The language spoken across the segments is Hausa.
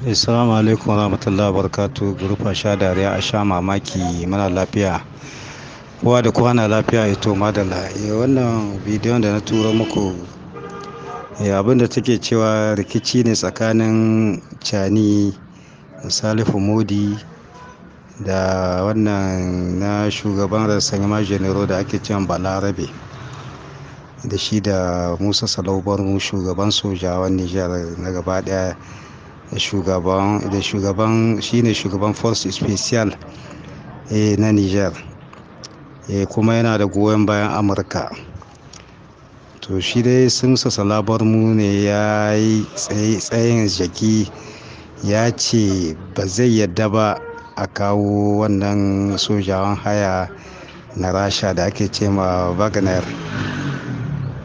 Assalamu alaikum warahmatullahi wabarakatuh. Grupa sha dariya a sha mamaki muna lafiya. Kowa da kowa na lafiya ito madalla. Wannan bidiyon da na turo muku abinda take cewa rikici ne tsakanin Cani da Salifu Modi da wannan na shugaban Rassemblement General da ake cewa Balarabe da shi da Musa Salau Barmu shugaban sojawan Nijar na gaba daya da shugaban shine shugaban force special na Niger kuma yana da goyon bayan Amurka. To shi dai sun salabar mu ne ya yi tsayin jaki, ya ce ba zai yadda ba a kawo wannan sojawan haya na Rasha da ake ce ma Wagner.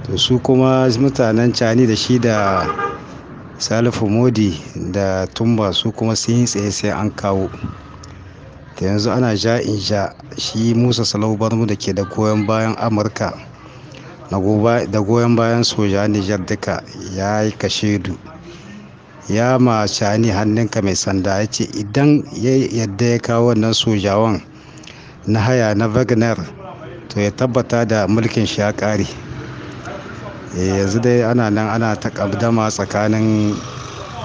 To su kuma mutanen Cani da shi da Salifu Modi da Tumba su kuma sun yi tsaye sai an kawo. Da yanzu ana ja in ja, shi Musa Salau Barmu da ke da goyon bayan Amurka da goyon bayan soja Nijar duka ya yi kashedu, ya ma Cani hannunka mai sanda, ya ce idan yadda ya kawo wannan sojawan na haya na Wagner to ya tabbata da mulkin shi ya kare. Yanzu dai ana nan ana takaddama tsakanin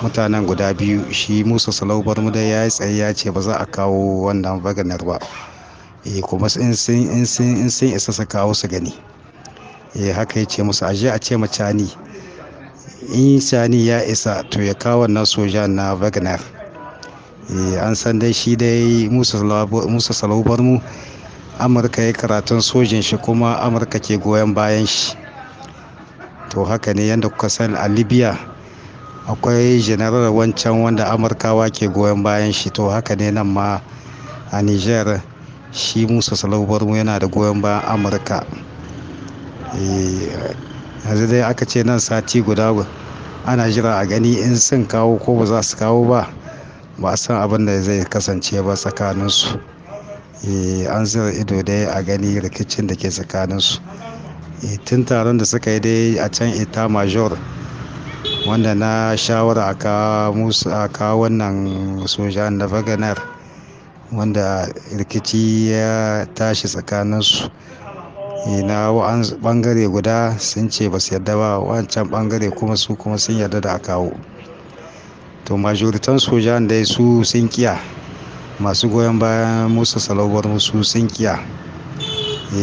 mutanen guda biyu. Shi Musa Salau Barmu dai ya yi tsaye ya ce ba za a kawo wannan Wagner ba, kuma in sun isa su kawo su gani. Haka ya ce musu aje a ce ma Cani in Cani ya isa to ya kawo wannan soja na Wagner. An san dai shi dai Musa Salau Barmu Amurka ya karatun sojin shi kuma Amurka ke goyon bayan shi. To haka ne yadda kuka san a Libya akwai general wancan wanda Amurkawa ke goyon bayan shi, to haka ne nan ma a Niger shi Musa Salau Barmu yana da goyon bayan Amurka. Yanzu dai aka ce nan sati guda ana jira a gani in sun kawo ko ba za su kawo ba a san abin da zai kasance ba tsakaninsu. An zira ido dai a gani rikicin da ke tsakaninsu. Tun taron da suka yi dai a can ita major wanda na shawara a kawo wannan soja na Wagner, wanda rikici ya tashi tsakaninsu. Na bangare guda sun ce ba su yarda ba, wancan bangare kuma su kuma sun yarda da a kawo. To majoritan sojan dai su sun kiya, masu goyon bayan Musa Salau Barmu su sun kiya.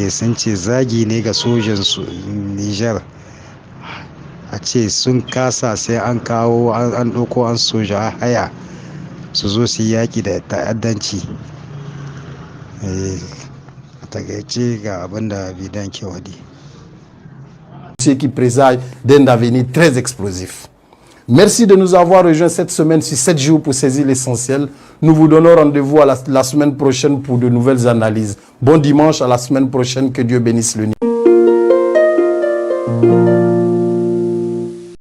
Sun ce zagi ne ga sojan Niger a ce sun kasa sai an kawo an ɗauko an soja haya su zo su yi yaƙi da ta'addanci. A takaice ga abin da bidan ke wadi. Qui présage d'un avenir très explosif. Merci de nous avoir rejoints cette semaine sur 7 jours pour saisir l'essentiel. Nous vous donnons rendez-vous à la semaine prochaine pour de nouvelles analyses. Bon dimanche, à la semaine prochaine. Que Dieu bénisse le Niger.